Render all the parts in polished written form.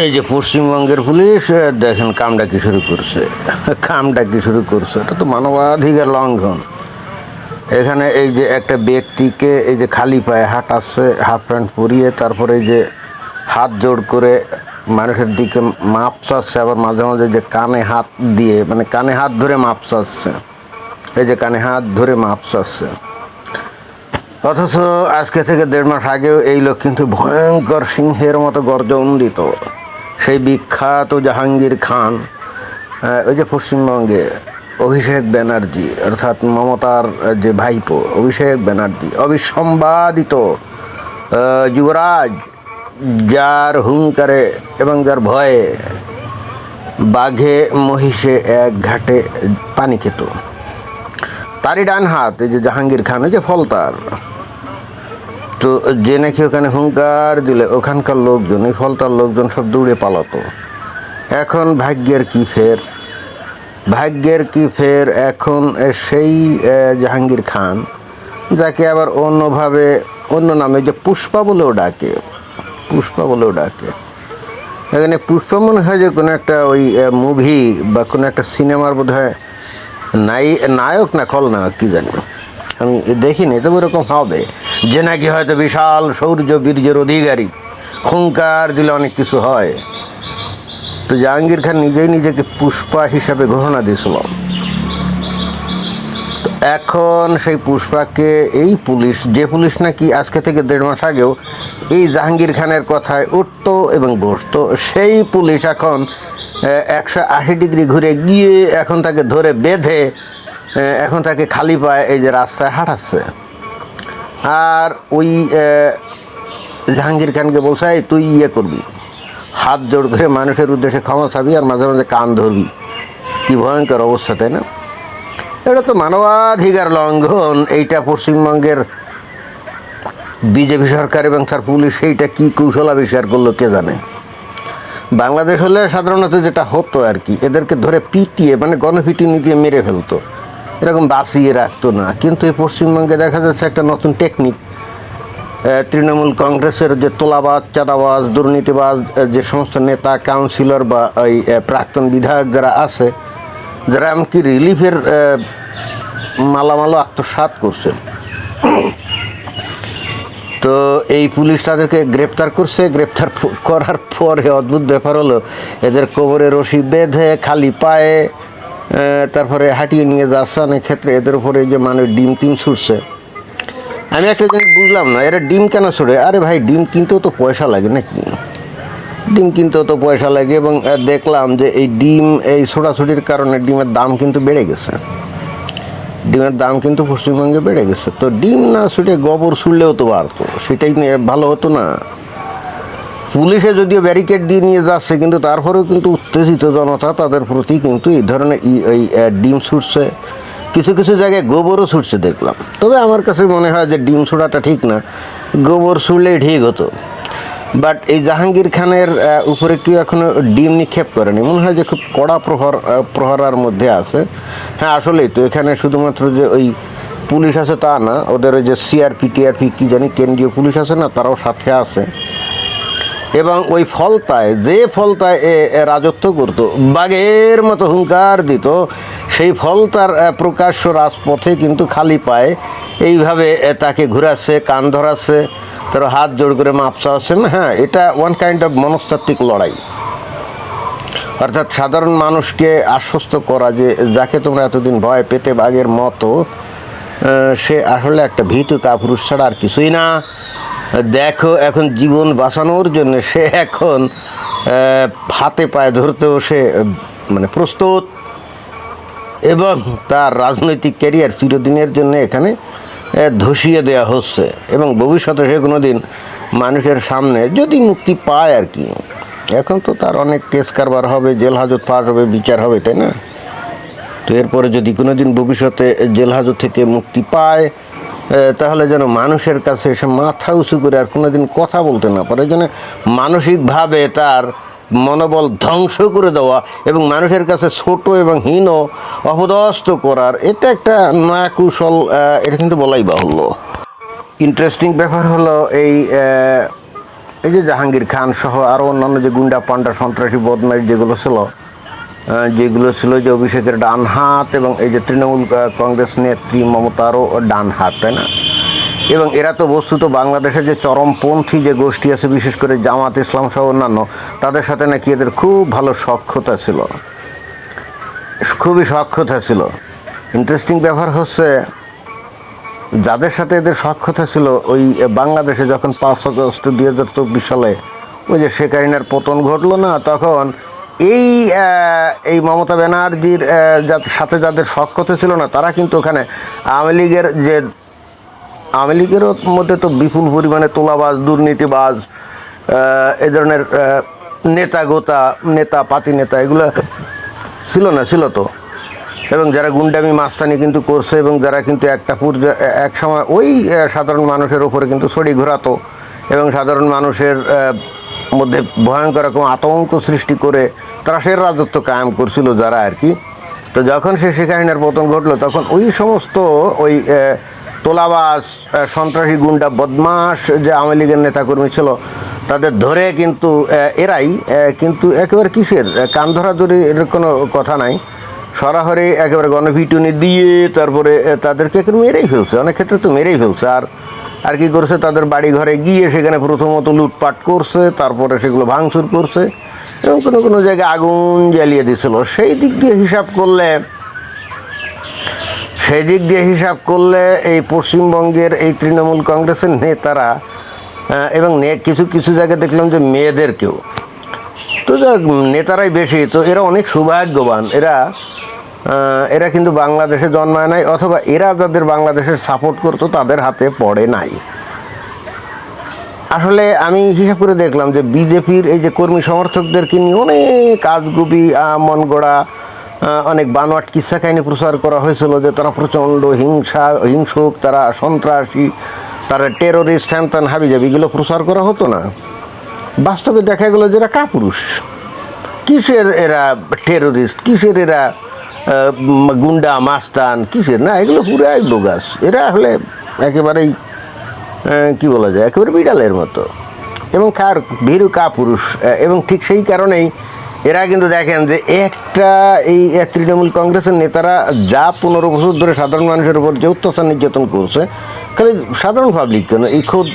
এই যে পশ্চিমবঙ্গের পুলিশ দেখেন কামটা কি শুরু করছে। এটা তো মানবাধিকার লঙ্ঘন। এখানে এই যে একটা ব্যক্তিকে এই যে খালি পায়ে হাঁটাচ্ছে, হাফ প্যান্ট পরিয়ে, তারপরে এই যে হাত জোড় করে মানুষের দিকে মাপ চাচ্ছে, আবার মাঝে মাঝে যে কানে হাত দিয়ে, মানে কানে হাত ধরে মাপ চাচ্ছে, এই যে কানে হাত ধরে মাপ চাচ্ছে। অথচ আজকে থেকে 1.5 মাস আগেও এই লোক কিন্তু ভয়ঙ্কর সিংহের মতো গর্জন দিত। সেই বিখ্যাত জাহাঙ্গীর খান, ওই যে পশ্চিমবঙ্গে অভিষেক ব্যানার্জি, অর্থাৎ মমতার যে ভাইপো অভিষেক ব্যানার্জি, অবিসম্বাদিত যুবরাজ, যার হুঙ্কারে এবং যার ভয়ে বাঘে মহিষে এক ঘাটে পানি খেত, তারই ডান হাত এই যে জাহাঙ্গীর খান, ওই যে ফলতার। তো যে নাকি ওখানে হুঙ্কার দিলে ওখানকার লোকজন, এই ফলতার লোকজন সব দৌড়ে পালাতো। এখন ভাগ্যের কি ফের এখন সেই জাহাঙ্গীর খান, যাকে আবার অন্যভাবে অন্য নামে যে পুষ্পা বলেও ডাকে। এখানে পুষ্পা মনে হয় যে কোনো একটা ওই মুভি বা কোনো একটা সিনেমার বোধ হয় নায়ক না খলনায়ক কি জানি, আমি দেখিনি, তবে এরকম হবে যে নাকি হয়তো বিশাল শৌর্য বীর্যের অধিকারী, হুঙ্কার দিলে অনেক কিছু হয়। তো জাহাঙ্গীর খান নিজেই নিজেকে পুষ্পা হিসাবে ঘোষণা দিয়েছিল। এখন সেই পুষ্পাকে এই পুলিশ, যে পুলিশ নাকি আজকে থেকে 1.5 মাস আগেও এই জাহাঙ্গীর খানের কথায় উঠত এবং বসত, সেই পুলিশ এখন 180 ডিগ্রি ঘুরে গিয়ে এখন তাকে ধরে বেঁধে এখন তাকে খালি পায়ে এই যে রাস্তায় হাঁটাচ্ছে। আর ওই জাহাঙ্গীর খানকে বলছে, তুই করবি, হাত জোড় করে মানুষের উদ্দেশ্যে ক্ষমা চাবি আর মাঝে মাঝে কান ধরবি। কি ভয়ঙ্কর অবস্থা, তাই না? এটা তো মানবাধিকার লঙ্ঘন। এইটা পশ্চিমবঙ্গের বিজেপি সরকার এবং তার পুলিশ এইটা কি কৌশল আবিষ্কার করলো কে জানে। বাংলাদেশ হলে সাধারণত যেটা হতো আর কি, এদেরকে ধরে পিটিয়ে, মানে গণপিটুনি দিয়ে মেরে ফেলতো, এরকম বাঁচিয়ে রাখতো না। কিন্তু এই পশ্চিমবঙ্গে দেখা যাচ্ছে একটা নতুন টেকনিক। তৃণমূল কংগ্রেসের যে তোলাবাজ, চাঁদাবাজ, দুর্নীতিবাজ যে সমস্ত নেতা, কাউন্সিলর বা ওই প্রাক্তন বিধায়ক যারা আছে, যারা এমনকি রিলিফের মালামালও আত্মসাৎ করছে, তো এই পুলিশ তাদেরকে গ্রেপ্তার করছে। গ্রেপ্তার করার পরে অদ্ভুত ব্যাপার হলো, এদের কোমরে রশি বেঁধে খালি পায়ে তারপরে হাঁটিয়ে নিয়ে যাচ্ছে। অনেক ক্ষেত্রে এদের উপরে যে মানুষ ডিম টিম ছুটছে। আমি একটা জিনিস বুঝলাম না, এরা ডিম কেন ছুড়ে? আরে ভাই, ডিম কিনতেও তো পয়সা লাগে নাকি? এবং দেখলাম যে এই ডিম, এই ছোটাছুটির কারণে ডিমের দাম কিন্তু বেড়ে গেছে। পশ্চিমবঙ্গে বেড়ে গেছে। তো ডিম না ছুটে গোবর ছুড়লেও তো বাড়তো, সেটাই ভালো হতো না? পুলিশে যদিও ব্যারিকেড দিয়ে নিয়ে যাচ্ছে, কিন্তু তারপরেও কিন্তু উত্তেজিত জনতা তাদের প্রতি কিন্তু এই ধরনের এই ডিম ছুটছে। কিছু কিছু জায়গায় গোবরও ছুটছে দেখলাম। তবে আমার কাছে মনে হয় যে ডিম ছোড়াটা ঠিক না, গোবর ছুড়লেই ঠিক হতো। বাট এই জাহাঙ্গীর খানের উপরে কি এখনো ডিম নিক্ষেপ করেনি? মনে হয় যে খুব কড়া প্রহরার মধ্যে আছে। হ্যাঁ, আসলেই তো এখানে শুধুমাত্র যে ওই পুলিশ আছে তা না, ওদের ওই যে সিআরপি টিআরপি কি জানি কেন্দ্রীয় পুলিশ আছে না, তারাও সাথে আছে। এবং ওই ফলতায় রাজত্ব করতো, বাঘের মতো হুঙ্কার দিত, সেই ফলতার প্রকাশ্য রাজপথে কিন্তু খালি পায়ে এইভাবে তাকে ঘুরাচ্ছে, কান ধরাচ্ছে, তার হাত জোড় করে মাপ চাওয়াচ্ছে। হ্যাঁ, এটা ওয়ান কাইন্ড অফ মনস্তাত্ত্বিক লড়াই। অর্থাৎ সাধারণ মানুষকে আশ্বস্ত করা যে যাকে তোমরা এতদিন ভয় পেতে বাঘের মতো, সে আসলে একটা ভীতু কাপুরুষ ছাড়া আর কিছুই না। দেখো, এখন জীবন বাঁচানোর জন্য সে এখন হাতে পায়ে ধরতেও সে মানে প্রস্তুত, এবং তার রাজনৈতিক ক্যারিয়ার চিরদিনের জন্য এখানে ধসিয়ে দেওয়া হচ্ছে। এবং ভবিষ্যতে সে কোনো দিন মানুষের সামনে যদি মুক্তি পায় আর কি, এখন তো তার অনেক কেস কারবার হবে, জেল হাজত পার হবে, বিচার হবে, তাই না? তো এরপরে যদি কোনো দিন ভবিষ্যতে জেল হাজত থেকে মুক্তি পায়, তাহলে যেন মানুষের কাছে সে মাথা উঁচু করে আর কোনো দিন কথা বলতে না পারে, যেন মানসিকভাবে তার মনোবল ধ্বংস করে দেওয়া এবং মানুষের কাছে ছোট এবং হীন অপদস্থ করার, এটা একটা নয়া কৌশল। এটা কিন্তু বলাই বাহুল্য। ইন্টারেস্টিং ব্যাপার হলো, এই এই যে জাহাঙ্গীর খান সহ আরও অন্যান্য যে গুন্ডা পান্ডা সন্ত্রাসী বদমাইশ যেগুলো ছিল যে অভিষেকের ডান হাত, এবং এই যে তৃণমূল কংগ্রেস নেত্রী মমতারও ডান হাত, তাই না? এবং এরা তো বস্তুত বাংলাদেশে যে চরমপন্থী যে গোষ্ঠী আছে, বিশেষ করে জামাত ইসলাম সহ অন্যান্য, তাদের সাথে নাকি এদের খুব ভালো সখ্যতা ছিল, খুবই সখ্যতা ছিল। ইন্টারেস্টিং ব্যাপার হচ্ছে, যাদের সাথে এদের সখ্যতা ছিল, ওই বাংলাদেশে যখন 5 আগস্ট 2024 সালে ওই যে শেখ হাসিনার পতন ঘটলো না, তখন এই এই মমতা ব্যানার্জির সাথে যাদের সখ্যতা ছিল না, তারা কিন্তু ওখানে আওয়ামী লীগেরও মধ্যে তো বিপুল পরিমাণে তোলাবাজ, দুর্নীতিবাজ, এই ধরনের নেতা পাতি নেতা এগুলো ছিল তো। এবং যারা গুন্ডামি মাস্তানি কিন্তু করছে, এবং যারা কিন্তু এক সময় ওই সাধারণ মানুষের ওপরে কিন্তু ছড়ি ঘোরাতো, এবং সাধারণ মানুষের মধ্যে ভয়ঙ্কর রকম আতঙ্ক সৃষ্টি করে তারা সে রাজত্ব কায়েম করছিল যারা আর কি। তো যখন শেখ হাসিনার পতন ঘটলো, তখন ওই সমস্ত ওই তোলাবাজ, সন্ত্রাসী, গুন্ডা, বদমাশ যে আওয়ামী লীগের নেতাকর্মী ছিল, তাদের ধরে কিন্তু এরাই কিন্তু একেবারে কিসের কান ধরা ধরে এর কোনো কথা নাই, সরাসরি একেবারে গণপিটুনি দিয়ে তারপরে তাদেরকে একটু মেরেই ফেলছে, অনেক ক্ষেত্রে তো মেরেই ফেলছে। আর কি করছে, তাদের বাড়ি ঘরে গিয়ে সেখানে প্রথমত লুটপাট করছে, তারপরে সেগুলো ভাঙচুর করছে, এবং কোনো জায়গায় আগুন জ্বালিয়ে দিয়েছিল। সেই দিক দিয়ে হিসাব করলে এই পশ্চিমবঙ্গের এই তৃণমূল কংগ্রেসের নেতারা, এবং কিছু জায়গায় দেখলাম যে মেয়েদেরকেও, তো নেতারাই বেশি, তো এরা অনেক সৌভাগ্যবান। এরা কিন্তু বাংলাদেশে জন্মায় নাই, অথবা এরা যাদের বাংলাদেশের সাপোর্ট করতো তাদের হাতে পড়ে নাই। আসলে আমি হিসাব করে দেখলাম যে বিজেপির এই যে কর্মী সমর্থকদেরকে নিয়ে অনেক আজগুবি মন গড়া অনেক বানোয়াট কিস্সা কাহিনী প্রচার করা হয়েছিল, যে তারা প্রচণ্ড হিংসুক, তারা সন্ত্রাসী, তারা টেরোরিস্ট, হ্যান হাবিজাবি, এগুলো প্রচার করা হতো না। বাস্তবে দেখা গেলো যে এরা কাপুরুষ। কিসের এরা টেরোরিস্ট, কিসের এরা গুন্ডা মাস্তান, কিসের না, এগুলো পুরাই বোগাস। এরা আসলে একেবারেই কি বলা যায়, একেবারে বিড়ালের মতো, এবং ভীরু কাপুরুষ। এবং ঠিক সেই কারণেই এরা কিন্তু দেখেন যে এই তৃণমূল কংগ্রেসের নেতারা যা 15 বছর ধরে সাধারণ মানুষের উপর যে অত্যাচার নির্যাতন করছে, খালি সাধারণ পাবলিক কেন, এই খোদ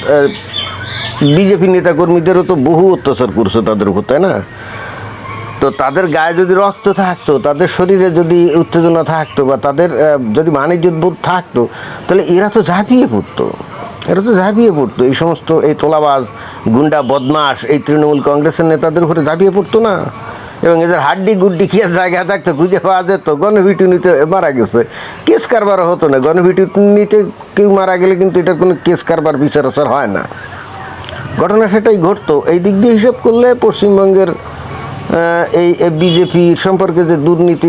বিজেপি নেতাকর্মীদেরও তো বহু অত্যাচার করছে তাদের উপর, তাই না? তো তাদের গায়ে যদি রক্ত থাকতো, তাদের শরীরে যদি উত্তেজনা থাকতো, বা তাদের যদি মানিজ্যত বোধ থাকতো, তাহলে এরা তো ঝাঁপিয়ে পড়তো এই সমস্ত এই তোলাবাজ, গুন্ডা, বদমাশ এই তৃণমূল কংগ্রেসের নেতাদের উপরে ঝাঁপিয়ে পড়তো না। এবং এদের হাড্ডি গুড্ডি কি জায়গা থাকতো, খুঁজে পাওয়া যেত। গণপিটুনিতে মারা গেছে, কেস কারবারও হতো না। গণপিটুনিতে কেউ মারা গেলে কিন্তু এটার কোনো কেস কারবার বিচার আচার হয় না, ঘটনা সেটাই ঘটতো। এই দিক দিয়ে হিসাব করলে পশ্চিমবঙ্গের এই বিজেপি সম্পর্কে যে দুর্নীতি,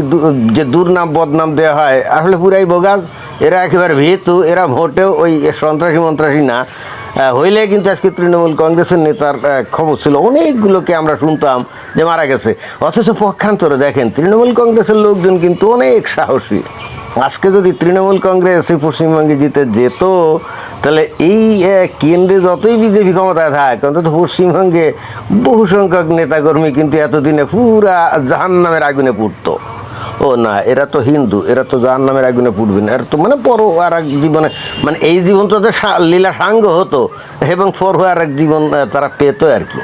যে দুর্নাম বদনাম দেওয়া হয়, আসলে পুরাই বোগাস। এরা একেবারে ভীতু, এরা ভোটেও ওই সন্ত্রাসী না হইলে কিন্তু আজকে তৃণমূল কংগ্রেসের নেতার খবর ছিল অনেকগুলোকে আমরা শুনতাম যে মারা গেছে। অথচ পক্ষান্তরে দেখেন, তৃণমূল কংগ্রেসের লোকজন কিন্তু অনেক সাহসী। আজকে যদি তৃণমূল কংগ্রেস এই পশ্চিমবঙ্গে জিতে যেত, তাহলে এই কেন্দ্রে যতই বিজেপি ক্ষমতায় থাক, অন্তত পশ্চিমবঙ্গে বহু সংখ্যক নেতাকর্মী কিন্তু এতদিনে পুরা জাহান্নামের আগুনে পুড়তো। ও না, এরা তো হিন্দু, এরা তো জাহান্নামের আগুনে পুড়বে না, এরা তো মানে আর এক জীবনে, মানে এই জীবন তো লীলা সাঙ্গ হতো, এবং আর এক জীবন তারা পেত আর কি।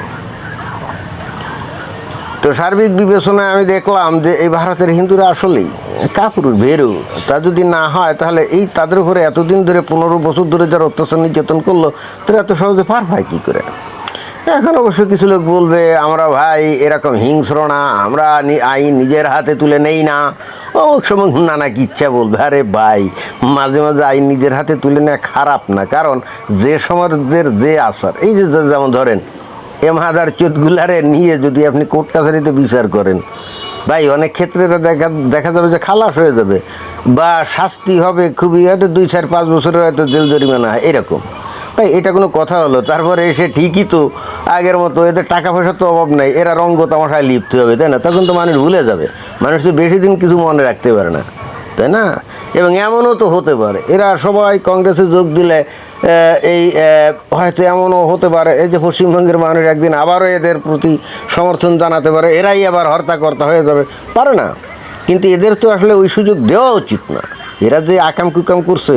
তো সার্বিক বিবেচনায় আমি দেখলাম যে এই ভারতের হিন্দুরা আসলেই কাপুরুষ, ভেরু। তা যদি না হয়, তাহলে এই তাদের উপরে এতদিন ধরে 15 বছর ধরে যারা অত্যাচার নির্যাতন করলো, তারা এত সহজে পার পায় কী করে? এখন অবশ্য কিছু লোক বলবে, আমরা ভাই এরকম হিংস্র না, আমরা আইন নিজের হাতে তুলে নেই না, অমুক সময় নানা ইচ্ছা বলবে। আরে ভাই, মাঝে মাঝে আইন নিজের হাতে তুলে নেওয়া খারাপ না, কারণ যে সমাজের যে আসার, এই যে যেমন ধরেন হাজার চোদ্দগুলারে নিয়ে যদি আপনি কোর্ট কাছারিতে বিচার করেন, ভাই অনেক ক্ষেত্রে এটা দেখা যাবে যে খালাস হয়ে যাবে, বা শাস্তি হবে খুবই, হয়তো 2, 4, 5 বছরের হয়তো জেল জরিমানা এরকম। ভাই এটা কোনো কথা হলো? তারপরে এসে ঠিকই তো আগের মতো, এদের টাকা পয়সার তো অভাব নেই, এরা রঙ্গ তামাশায় লিপ্ত হবে, তাই না? তখন তো মানুষ ভুলে যাবে, মানুষ তো বেশি দিন কিছু মনে রাখতে পারে না, তাই না? এবং এমনও তো হতে পারে এরা সবাই কংগ্রেসে যোগ দিলে এই হয়তো এমনও হতে পারে এই যে পশ্চিমবঙ্গের মানুষ একদিন আবারও এদের প্রতি সমর্থন জানাতে পারে, এরাই আবার হর্তাকর্তা হয়ে যাবে, পারে না। কিন্তু এদের তো আসলে ওই সুযোগ দেওয়া উচিত না। এরা যে আকাম কুকাম করছে,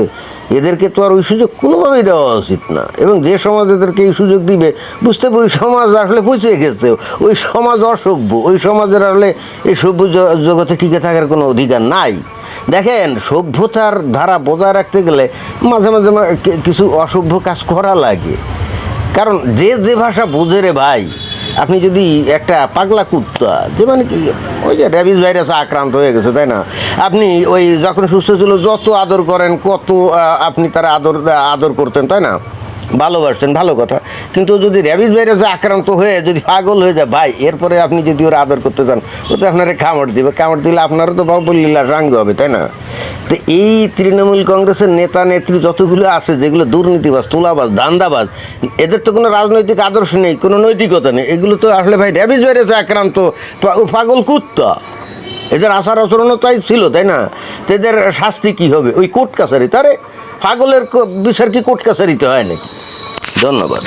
এদেরকে তো আর ওই সুযোগ কোনোভাবেই দেওয়া উচিত না। এবং যে সমাজ এদেরকে এই সুযোগ দিবে, বুঝতে হবে ওই সমাজ আসলে পচে গেছে, ওই সমাজ অসভ্য, ওই সমাজের আসলে এই সভ্য জগতে টিকে থাকার কোনো অধিকার নাই। দেখেন, সভ্যতার ধারা বজায় রাখতে গেলে মাঝে মাঝে কিছু অসভ্য কাজ করা লাগে। কারণ যে যে ভাষা বোঝে রে ভাই, আপনি যদি একটা পাগলা কুত্তা, যে মানে কি ওই যে র্যাবিস ভাইরাসে আক্রান্ত হয়ে গেছে, তাই না, আপনি ওই যখন সুস্থ ছিল যত আদর করেন, কত আপনি তারা আদর করতেন, তাই না, ভালোবাসতেন, ভালো কথা। কিন্তু যদি র্যাবিস ভাইরাসে আক্রান্ত হয়ে যদি পাগল হয়ে যায় ভাই, এরপরে আপনি যদি ওরা আদর করতে চান, ও তো আপনারা কামড় দিবে, কামড় দিলে আপনারও তো বাবুল্লীলা রাঙ্গ হবে, তাই না। তো এই তৃণমূল কংগ্রেসের নেতা নেত্রী যতগুলো আছে, যেগুলো দুর্নীতিবাজ, তোলাবাজ, ধান্দাবাজ, এদের তো কোনো রাজনৈতিক আদর্শ নেই, কোনো নৈতিকতা নেই। এগুলো তো আসলে ভাই র্যাবিস ভাইরাসে আক্রান্ত পাগল কুত্তা, এদের আচার আচরণও তাই ছিল, তাই না। তো এদের শাস্তি কী হবে? ওই কোর্ট কাছারি, তারে পাগলের বিচার কি কোর্ট কাছারিতে হয় নাকি? ধন্যবাদ।